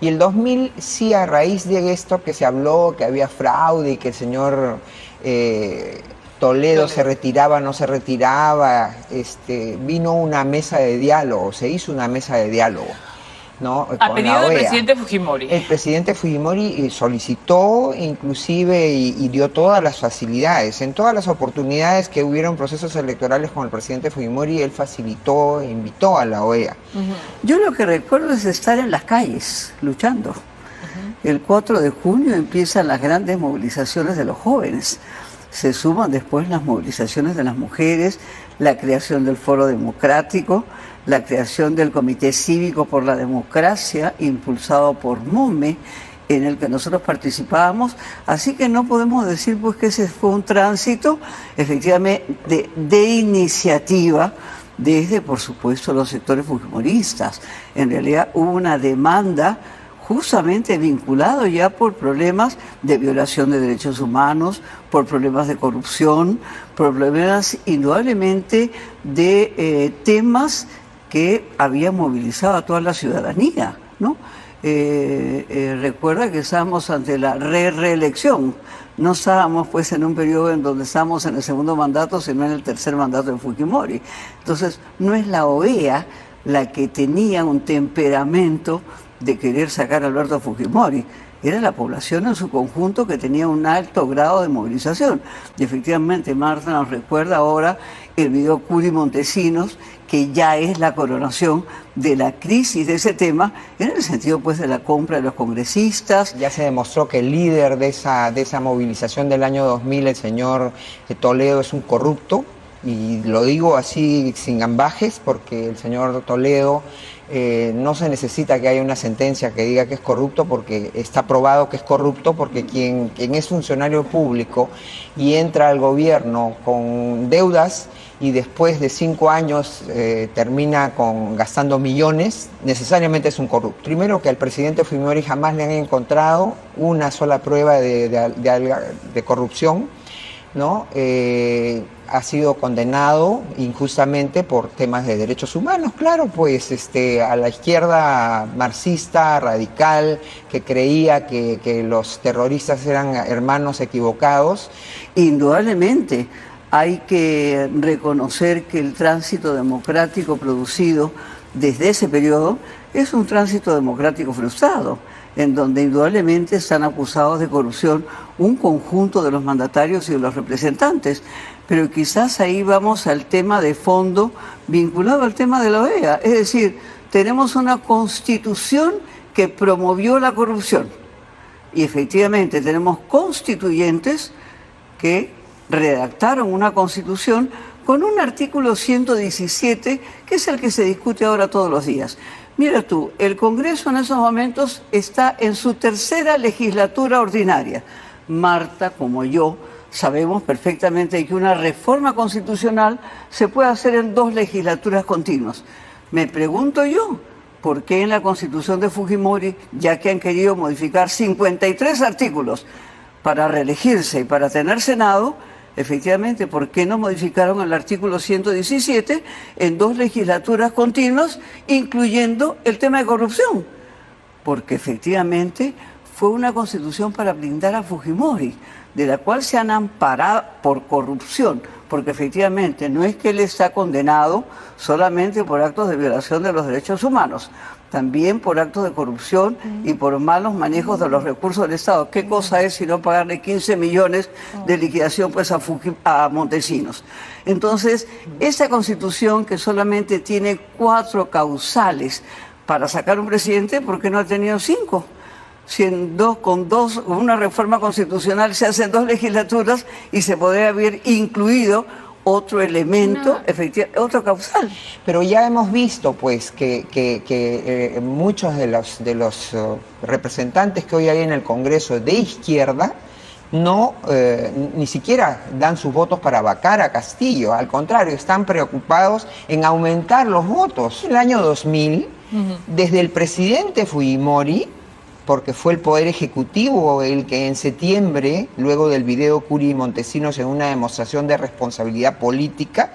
Y el 2000 sí, a raíz de esto que se habló, que había fraude y que el señor Toledo se retiraba, no se retiraba, vino una mesa de diálogo, se hizo una mesa de diálogo, ¿no? A Con la pedido del OEA. presidente Fujimori. El presidente Fujimori solicitó inclusive y dio todas las facilidades. En todas las oportunidades que hubieron procesos electorales con el presidente Fujimori, él facilitó e invitó a la OEA. Yo lo que recuerdo es estar en las calles luchando. El 4 de junio empiezan las grandes movilizaciones de los jóvenes. Se suman después las movilizaciones de las mujeres, la creación del Foro Democrático, la creación del Comité Cívico por la Democracia, impulsado por MOME, en el que nosotros participábamos. Así que no podemos decir pues que ese fue un tránsito, efectivamente, de iniciativa desde, por supuesto, los sectores fujimoristas. En realidad hubo una demanda justamente vinculado ya por problemas de violación de derechos humanos, por problemas de corrupción, problemas indudablemente de temas que habían movilizado a toda la ciudadanía, ¿no? Recuerda que estábamos ante la reelección, no estábamos pues en un periodo en donde estábamos en el segundo mandato, sino en el tercer mandato de Fujimori. Entonces, no es la OEA la que tenía un temperamento de querer sacar a Alberto Fujimori, era la población en su conjunto que tenía un alto grado de movilización. Y efectivamente, Marta nos recuerda ahora el video Curi Montesinos, que ya es la coronación de la crisis de ese tema, en el sentido pues de la compra de los congresistas. Ya se demostró que el líder de esa movilización del año 2000, el señor Toledo, es un corrupto, y lo digo así sin ambajes, porque el señor Toledo no se necesita que haya una sentencia que diga que es corrupto, porque está probado que es corrupto, porque quien es funcionario público y entra al gobierno con deudas y después de 5 años termina gastando millones, necesariamente es un corrupto. Primero, que al presidente Fujimori jamás le han encontrado una sola prueba de corrupción, ¿no? Ha sido condenado injustamente por temas de derechos humanos, claro, pues a la izquierda marxista, radical, que creía que los terroristas eran hermanos equivocados. Indudablemente hay que reconocer que el tránsito democrático producido desde ese periodo es un tránsito democrático frustrado, en donde indudablemente están acusados de corrupción un conjunto de los mandatarios y de los representantes. Pero quizás ahí vamos al tema de fondo vinculado al tema de la OEA. Es decir, tenemos una constitución que promovió la corrupción. Y efectivamente tenemos constituyentes que redactaron una constitución con un artículo 117, que es el que se discute ahora todos los días. Mira tú, el Congreso en esos momentos está en su tercera legislatura ordinaria. Marta, como yo, sabemos perfectamente que una reforma constitucional se puede hacer en 2 legislaturas continuas. Me pregunto yo, ¿por qué en la Constitución de Fujimori, ya que han querido modificar 53 artículos para reelegirse y para tener Senado, efectivamente, ¿por qué no modificaron el artículo 117 en 2 legislaturas continuas, incluyendo el tema de corrupción? Porque efectivamente fue una constitución para blindar a Fujimori, de la cual se han amparado por corrupción, porque efectivamente no es que él está condenado solamente por actos de violación de los derechos humanos, también por actos de corrupción y por malos manejos de los recursos del Estado. ¿Qué cosa es si no pagarle 15 millones de liquidación pues a Montesinos? Entonces, esa constitución que solamente tiene 4 causales para sacar un presidente, ¿por qué no ha tenido 5? Si con una reforma constitucional se hacen 2 legislaturas y se podría haber incluido otro elemento, otro causal. Pero ya hemos visto pues que muchos de los representantes que hoy hay en el Congreso de izquierda ni siquiera dan sus votos para vacar a Castillo, al contrario, están preocupados en aumentar los votos. En el año 2000, desde el presidente Fujimori, porque fue el Poder Ejecutivo el que en septiembre, luego del video Curi Montesinos en una demostración de responsabilidad política,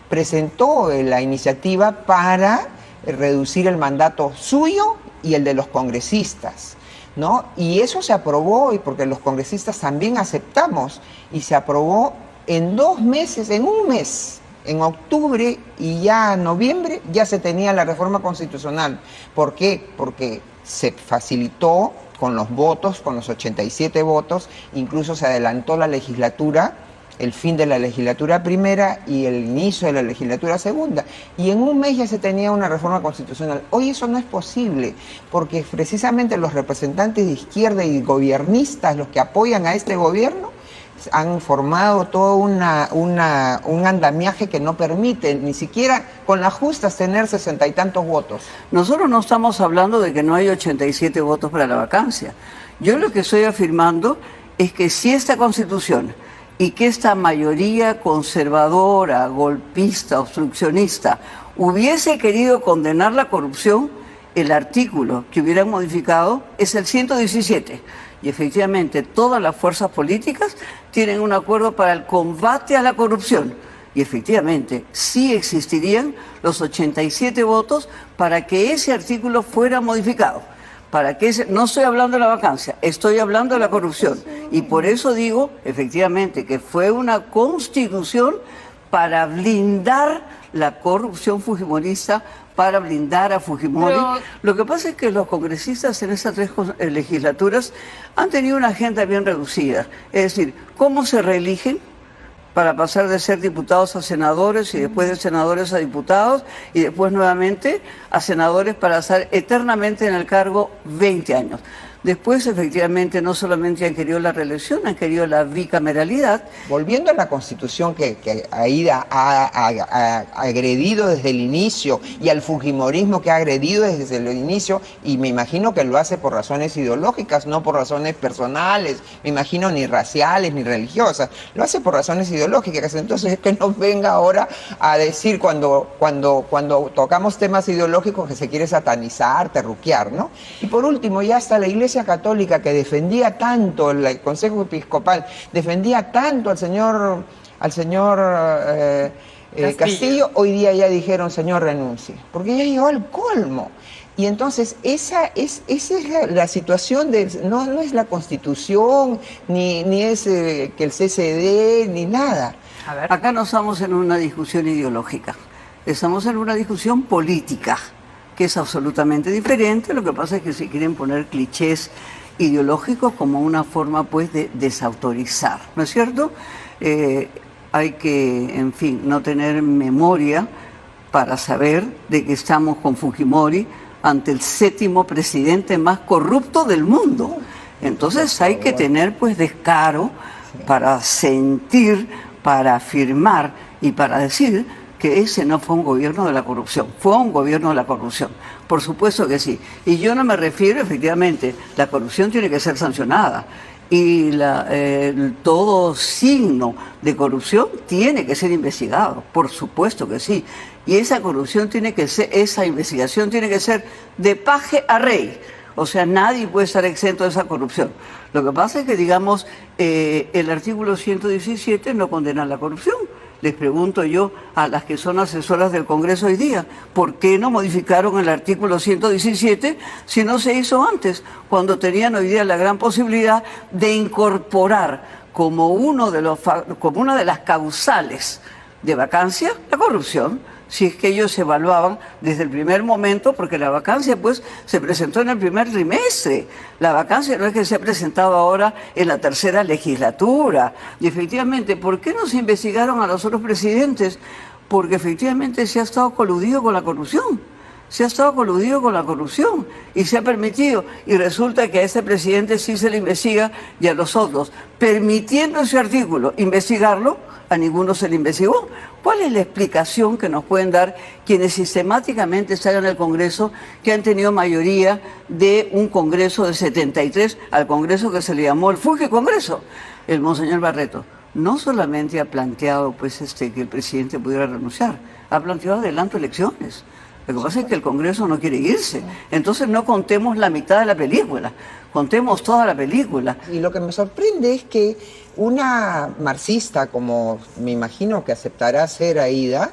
presentó la iniciativa para reducir el mandato suyo y el de los congresistas, ¿no? Y eso se aprobó, y porque los congresistas también aceptamos, y se aprobó en 2 meses, en un mes. En octubre y ya en noviembre ya se tenía la reforma constitucional. ¿Por qué? Porque se facilitó con los votos, con los 87 votos, incluso se adelantó la legislatura, el fin de la legislatura primera y el inicio de la legislatura segunda. Y en un mes ya se tenía una reforma constitucional. Hoy eso no es posible, porque precisamente los representantes de izquierda y gobiernistas, los que apoyan a este gobierno, han formado todo un andamiaje que no permite ni siquiera con las justas tener 60 y tantos votos. Nosotros no estamos hablando de que no hay 87 votos para la vacancia. Yo lo que estoy afirmando es que si esta Constitución y que esta mayoría conservadora, golpista, obstruccionista, hubiese querido condenar la corrupción, el artículo que hubieran modificado es el 117. Y efectivamente todas las fuerzas políticas tienen un acuerdo para el combate a la corrupción. Y efectivamente sí existirían los 87 votos para que ese artículo fuera modificado. Para que no estoy hablando de la vacancia, estoy hablando de la corrupción. Y por eso digo, efectivamente, que fue una constitución para blindar la corrupción fujimorista, para blindar a Fujimori. Lo que pasa es que los congresistas en estas 3 legislaturas han tenido una agenda bien reducida. Es decir, ¿cómo se reeligen? Para pasar de ser diputados a senadores y después de senadores a diputados y después nuevamente a senadores para estar eternamente en el cargo 20 años. Después, efectivamente, no solamente han querido la reelección, han querido la bicameralidad. Volviendo a la Constitución que Aida ha agredido desde el inicio y al fujimorismo que ha agredido desde el inicio, y me imagino que lo hace por razones ideológicas, no por razones personales, me imagino ni raciales ni religiosas, lo hace por razones ideológicas. Entonces es que nos venga ahora a decir cuando tocamos temas ideológicos que se quiere satanizar, terruquear, ¿no? Y por último, ya está la Iglesia Católica, que defendía tanto, el Consejo Episcopal defendía tanto al señor Castillo, hoy día ya dijeron: señor, renuncie, porque ya llegó al colmo. Y entonces esa es la situación, no es la Constitución, ni es que el CCD, ni nada. A ver. Acá no estamos en una discusión ideológica, estamos en una discusión política, que es absolutamente diferente. Lo que pasa es que se quieren poner clichés ideológicos como una forma, pues, de desautorizar, ¿no es cierto? Hay que, en fin, no tener memoria para saber de que estamos con Fujimori ante el 7º presidente más corrupto del mundo. Entonces hay que tener, pues, descaro para sentir, para afirmar y para decir que ese no fue un gobierno de la corrupción, fue un gobierno de la corrupción. Por supuesto que sí. Y yo no me refiero, efectivamente, la corrupción tiene que ser sancionada. Y todo signo de corrupción tiene que ser investigado, por supuesto que sí. Y esa corrupción tiene que ser, esa investigación tiene que ser de paje a rey. O sea, nadie puede estar exento de esa corrupción. Lo que pasa es que, digamos, el artículo 117 no condena la corrupción. Les pregunto yo a las que son asesoras del Congreso hoy día, ¿por qué no modificaron el artículo 117 si no se hizo antes, cuando tenían hoy día la gran posibilidad de incorporar como una de las causales de vacancia la corrupción? Si es que ellos evaluaban desde el primer momento, porque la vacancia, pues, se presentó en el primer trimestre. La vacancia no es que se ha presentado ahora en la 3ª legislatura. Y efectivamente, ¿por qué no se investigaron a los otros presidentes? Porque efectivamente se ha estado coludido con la corrupción. Se ha estado coludido con la corrupción y se ha permitido. Y resulta que a este presidente sí se le investiga y a los otros, permitiendo ese artículo investigarlo, a ninguno se le investigó. ¿Cuál es la explicación que nos pueden dar quienes sistemáticamente están en el Congreso, que han tenido mayoría de un Congreso de 73 al Congreso que se le llamó el Fuji Congreso? El monseñor Barreto no solamente ha planteado, pues, que el presidente pudiera renunciar, ha planteado adelanto elecciones. Lo que pasa es que el Congreso no quiere irse. Entonces no contemos la mitad de la película, contemos toda la película. Y lo que me sorprende es que una marxista, como me imagino que aceptará ser Aida,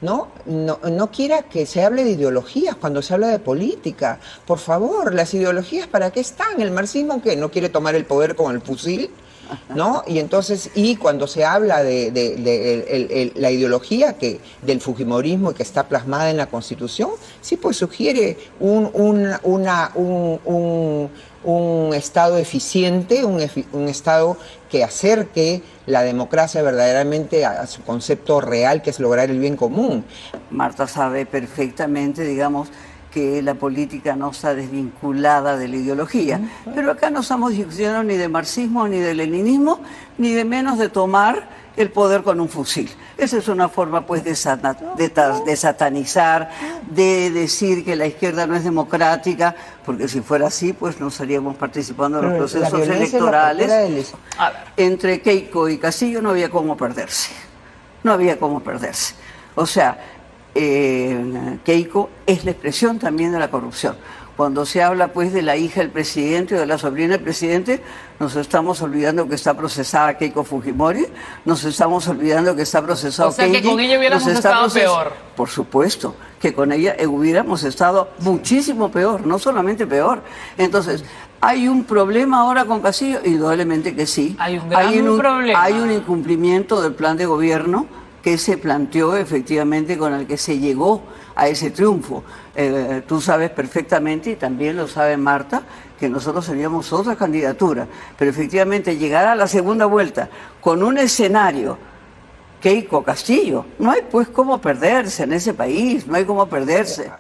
no quiera que se hable de ideologías cuando se habla de política. Por favor, las ideologías, ¿para qué están? El marxismo, ¿qué? ¿No quiere tomar el poder con el fusil? ¿No? Y entonces, y cuando se habla de la ideología del fujimorismo que está plasmada en la Constitución, sí, pues sugiere un Estado eficiente, un Estado que acerque la democracia verdaderamente a su concepto real, que es lograr el bien común. Marta sabe perfectamente, digamos, que la política no está desvinculada de la ideología. Pero acá no estamos discutiendo ni de marxismo, ni de leninismo, ni de menos de tomar el poder con un fusil. Esa es una forma, pues, de satanizar, de decir que la izquierda no es democrática, porque si fuera así, pues no estaríamos participando en los procesos electorales. Entre Keiko y Castillo no había cómo perderse. No había cómo perderse. O sea, Keiko es la expresión también de la corrupción. Cuando se habla, pues, de la hija del presidente o de la sobrina del presidente, nos estamos olvidando que está procesada Keiko Fujimori, nos estamos olvidando que está procesado Keiji. O sea, que con ella hubiéramos estado peor. Por supuesto, que con ella hubiéramos estado muchísimo peor, no solamente peor. Entonces, ¿hay un problema ahora con Castillo? Indudablemente que sí. Hay un gran problema. Hay un incumplimiento del plan de gobierno que se planteó efectivamente, con el que se llegó a ese triunfo. Tú sabes perfectamente, y también lo sabe Marta, que nosotros teníamos otra candidatura, pero efectivamente llegar a la segunda vuelta con un escenario Keiko Castillo, no hay pues cómo perderse en ese país, no hay cómo perderse.